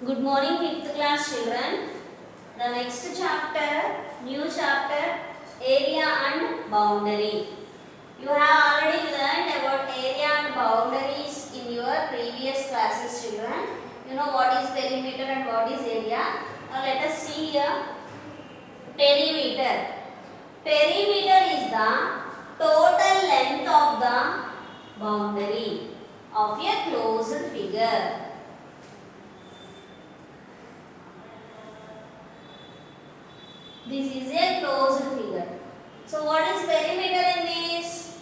Good morning, 5th class children. The next chapter, new chapter, area and boundary. You have already learned about area and boundaries in your previous classes, children. You know what is perimeter and what is area. Now let us see here. Perimeter. Perimeter is the total length of the boundary of a closed figure. This is a closed figure. So what is perimeter in this?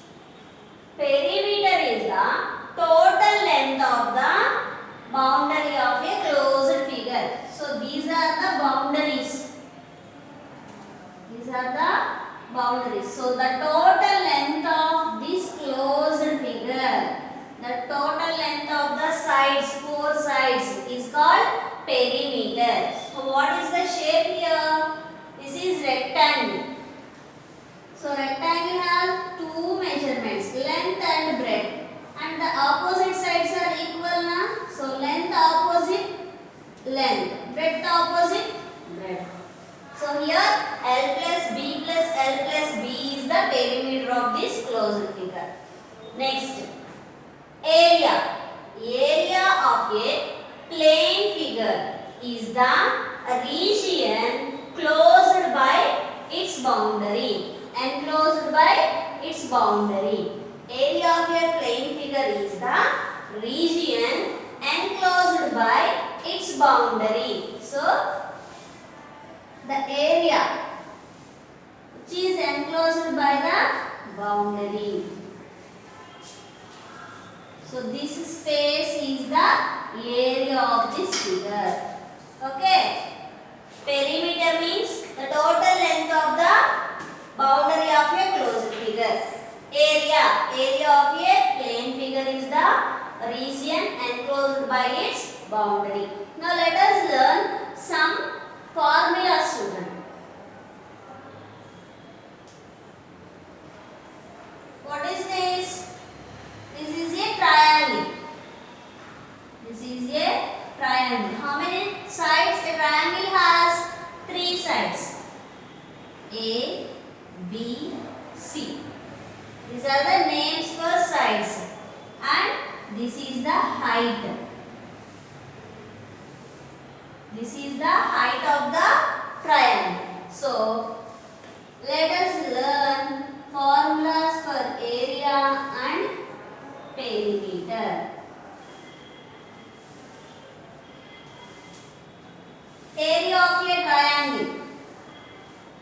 Perimeter is the total length of the boundary of a closed figure. So these are the boundaries. These are the boundaries. So the total length of this closed figure, the total length of the sides, four sides, is called perimeter. So what is the shape here? This is rectangle. So rectangle has two measurements, length and breadth, and the opposite sides are equal now. So length opposite length, breadth opposite breadth. So here L plus B plus L plus B is the perimeter of this closed figure. Next, area. Area of a plane figure is the region closed by its boundary. Enclosed by its boundary. Area of a plane figure is the region enclosed by its boundary. So the area which is enclosed by the boundary. So this space is the area of this figure. Okay. Perimeter means the total length of the boundary of a closed figure. Area. Area of a plane figure is the region enclosed by its boundary. Now let us learn some formulas, students. What is this? This is a triangle. This is a triangle. How many sides a triangle has? Three sides. A, B, C. These are the names for sides. And this is the height. This is the height of the triangle. So, let us learn formulas for area and perimeter. Area of a triangle.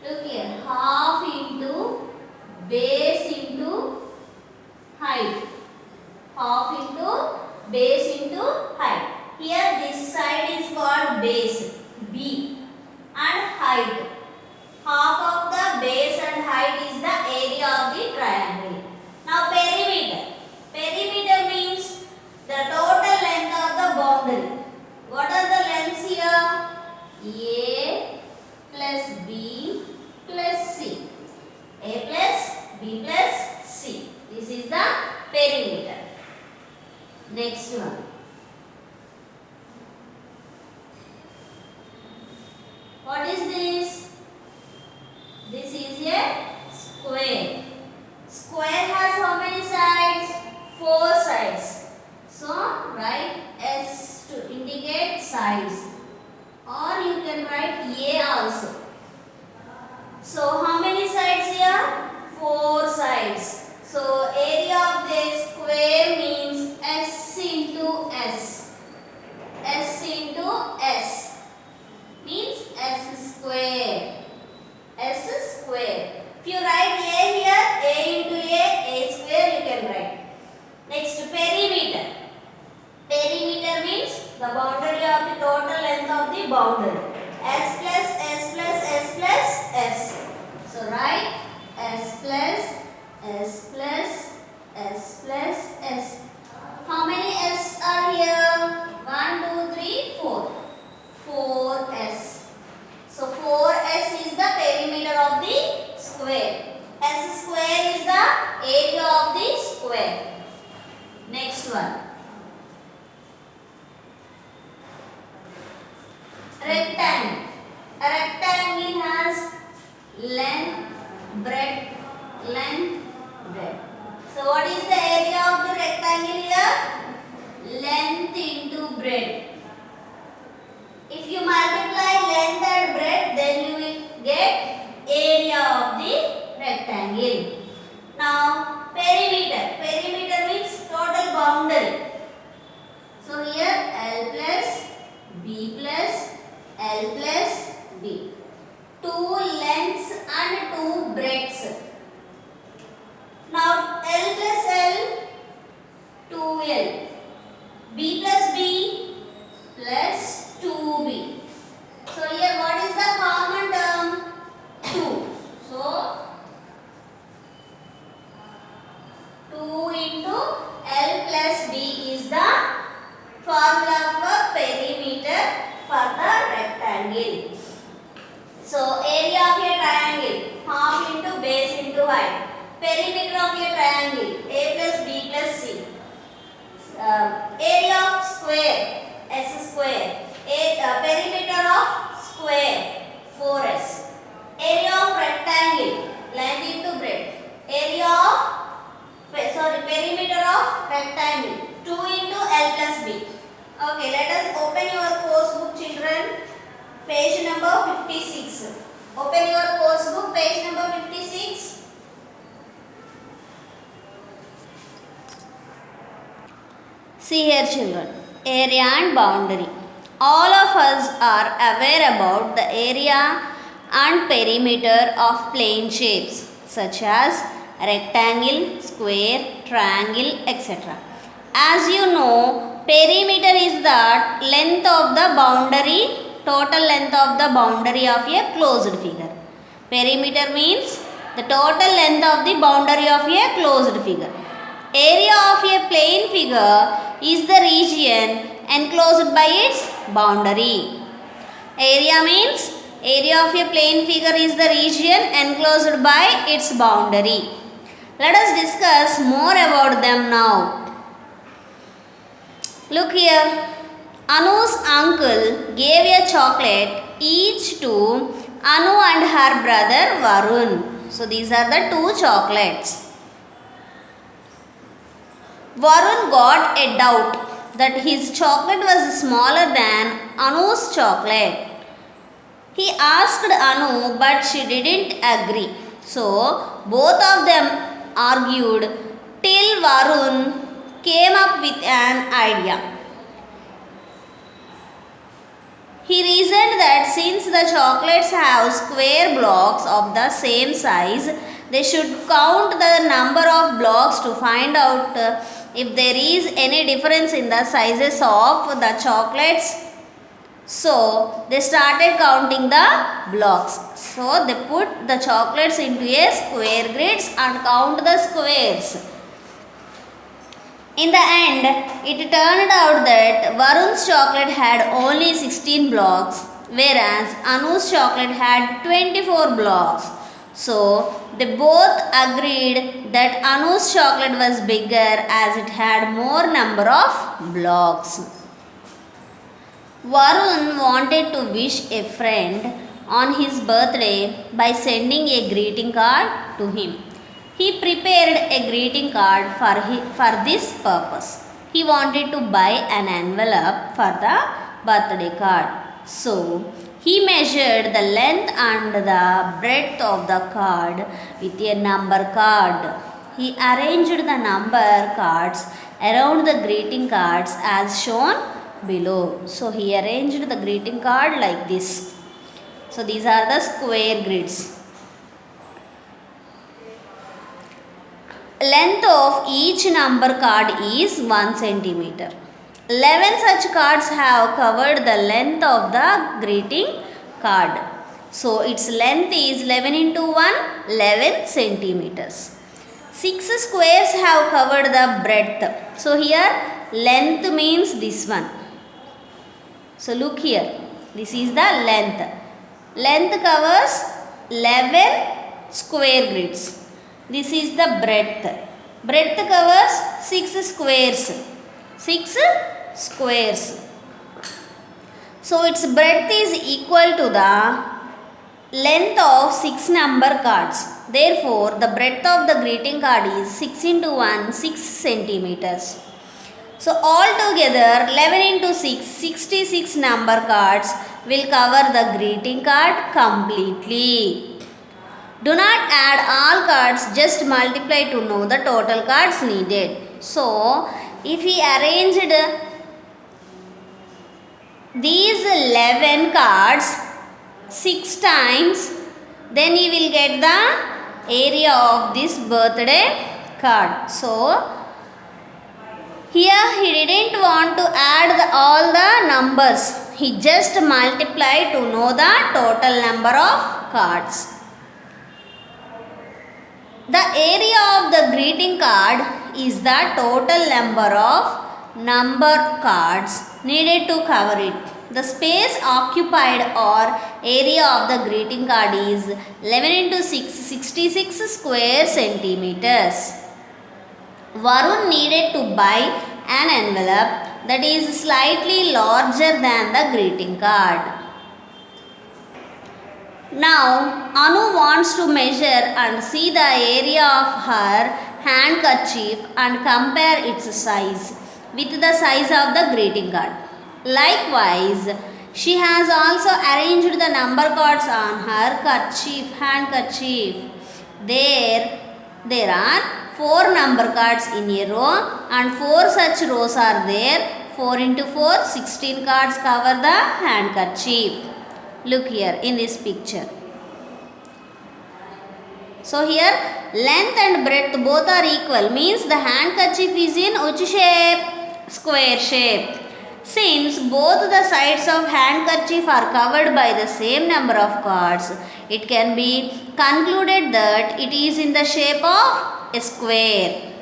Look here, half into base into height. Half into base into height. Here this side is called base, B, and height. Half of the base and height is the area of the triangle. Now perimeter. Perimeter means the total length of the boundary. What are the lengths here? A plus B plus C. A plus B plus C. This is the perimeter. Next one. What is this? This is a square. Square has how many sides? Four sides. So write S to indicate sides. Or you can write A also. So how many sides here? Four sides. So area of this square means S into S. S into S means S square. S square. If you write A here, A into A square you can write. Next, perimeter. Perimeter means the boundary of the total length of the boundary. S plus S plus S plus S. So write S plus S plus S plus S. How many S are here? 1, 2, 3, 4. 4S. So 4S is the perimeter of the square. S square is the area of the square. Next one. rectangle. A rectangle has length, breadth, length, breadth. So what is the area of the rectangle here? Length into breadth. If you multiply length and breadth, then you will get area of the rectangle. Now perimeter. Perimeter means total boundary. So here L plus B plus L plus B. Two lengths and two breadths. Now L plus L, 2L. B plus B plus 2B. So here what is the common term? 2. So 2 into L plus B is the formula for perimeter for the rectangle. So area of a triangle, half into base into height. Perimeter of a triangle, A plus B plus C. Area of square, S square. Perimeter of square, 4S. Area of rectangle, length into breadth. Area of perimeter of rectangle, 2 into L plus B. Okay, let us open your course book, children. Page number 56. Open your course book, page number 56. See here, children. Area and boundary. All of us are aware about the area and perimeter of plane shapes such as rectangle, square, triangle, etc. As you know, perimeter is the length of the boundary, total length of the boundary of a closed figure. Perimeter means the total length of the boundary of a closed figure. Area of a plane figure is the region enclosed by its boundary. Area means area of a plane figure is the region enclosed by its boundary. Let us discuss more about them now. Look here. Anu's uncle gave a chocolate each to Anu and her brother Varun. So these are the two chocolates. Varun got a doubt that his chocolate was smaller than Anu's chocolate. He asked Anu, but she didn't agree. So both of them argued till Varun came up with an idea. He reasoned that since the chocolates have square blocks of the same size, they should count the number of blocks to find out if there is any difference in the sizes of the chocolates. So they started counting the blocks. So they put the chocolates into a square grids and count the squares. In the end, it turned out that Varun's chocolate had only 16 blocks, whereas Anu's chocolate had 24 blocks. So they both agreed that Anu's chocolate was bigger as it had more number of blocks. Varun wanted to wish a friend on his birthday by sending a greeting card to him. He prepared a greeting card for this purpose. He wanted to buy an envelope for the birthday card. So he measured the length and the breadth of the card with a number card. He arranged the number cards around the greeting cards as shown below. So he arranged the greeting card like this. So these are the square grids. Length of each number card is 1 centimeter. 11 such cards have covered the length of the greeting card. So its length is 11 into 1, 11 centimeters. 6 squares have covered the breadth. So here length means this one. So look here. This is the length. Length covers 11 square grids. This is the breadth. Breadth covers 6 squares. 6 squares. So its breadth is equal to the length of 6 number cards. Therefore, the breadth of the greeting card is 6 into 1, 6 centimeters. So altogether 11 into 6, 66 number cards will cover the greeting card completely. Do not add all cards, just multiply to know the total cards needed. So if we arranged these 11 cards 6 times, then you will get the area of this birthday card. So here he didn't want to add all the numbers, he just multiplied to know the total number of cards. The area of the greeting card is the total number of number cards needed to cover it. The space occupied or area of the greeting card is 11 into 6, 66 square centimeters. Varun needed to buy an envelope that is slightly larger than the greeting card. Now Anu wants to measure and see the area of her handkerchief and compare its size with the size of the greeting card. Likewise, she has also arranged the number cards on her handkerchief. There are 4 number cards in a row and 4 such rows are there. 4 into 4, 16 cards cover the handkerchief. Look here in this picture. So here length and breadth both are equal, means the handkerchief is in which shape? Square shape. Since both the sides of handkerchief are covered by the same number of cards, it can be concluded that it is in the shape of a square.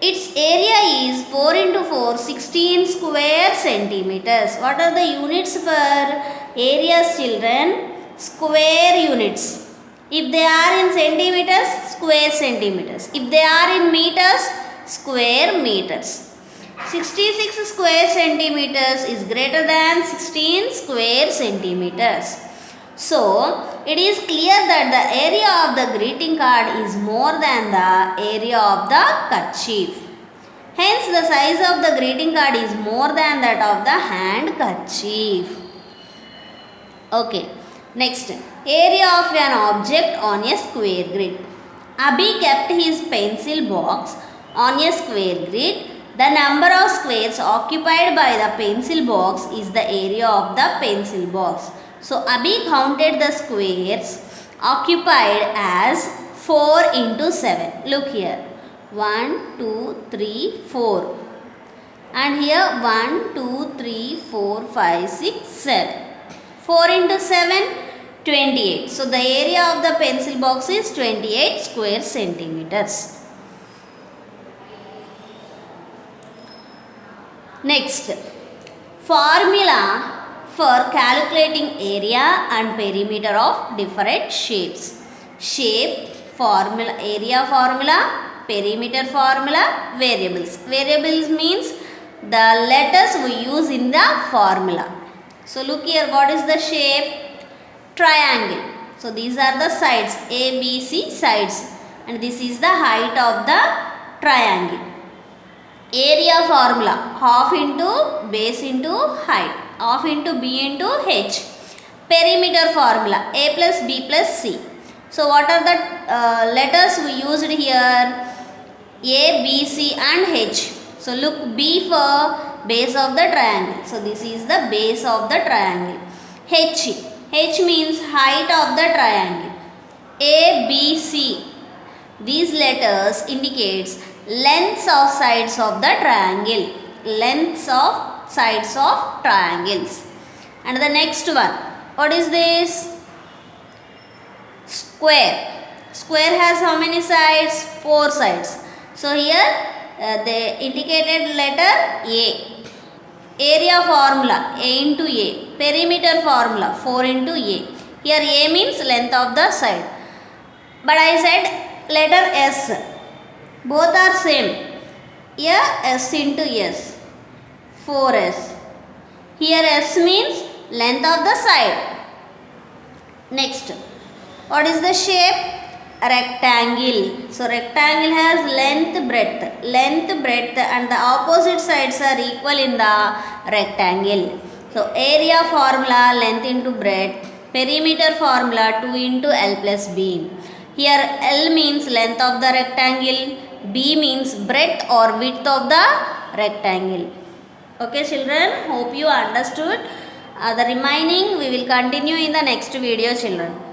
Its area is 4 into 4, 16 square centimeters. What are the units for areas, children? Square units. If they are in centimeters, square centimeters. If they are in meters, square meters. 66 square centimeters is greater than 16 square centimeters. So, it is clear that the area of the greeting card is more than the area of the kerchief. Hence, the size of the greeting card is more than that of the handkerchief. Okay, next, area of an object on a square grid. Abhi kept his pencil box on a square grid. The number of squares occupied by the pencil box is the area of the pencil box. So, Abhi counted the squares occupied as 4 into 7. Look here. 1, 2, 3, 4. And here 1, 2, 3, 4, 5, 6, 7. 4 into 7, 28. So, the area of the pencil box is 28 square centimeters. Next, formula for calculating area and perimeter of different shapes. Shape formula, area formula, perimeter formula, variables. Variables means the letters we use in the formula. So look here, what is the shape? Triangle. So these are the sides, A, B, C sides, and this is the height of the triangle. Area formula, half into base into height, half into B into H. Perimeter formula, A plus B plus C. So what are the letters we used here? A, B, C and H. So look, B for base of the triangle. So this is the base of the triangle. H. H means height of the triangle. A, B, C. These letters indicates lengths of sides of the triangle. Lengths of sides of triangles. And the next one, what is this? Square. Square has how many sides? 4 sides. So here they indicated letter A. Area formula, A into A. Perimeter formula, 4 into A. Here A means length of the side. But I said letter S. Both are same. Here S into S. 4S. Here S means length of the side. Next, what is the shape? Rectangle. So rectangle has length, breadth and the opposite sides are equal in the rectangle. So area formula length into breadth, perimeter formula 2 into L plus B. Here L means length of the rectangle, B means breadth or width of the rectangle. Okay children, hope you understood. The remaining we will continue in the next video children.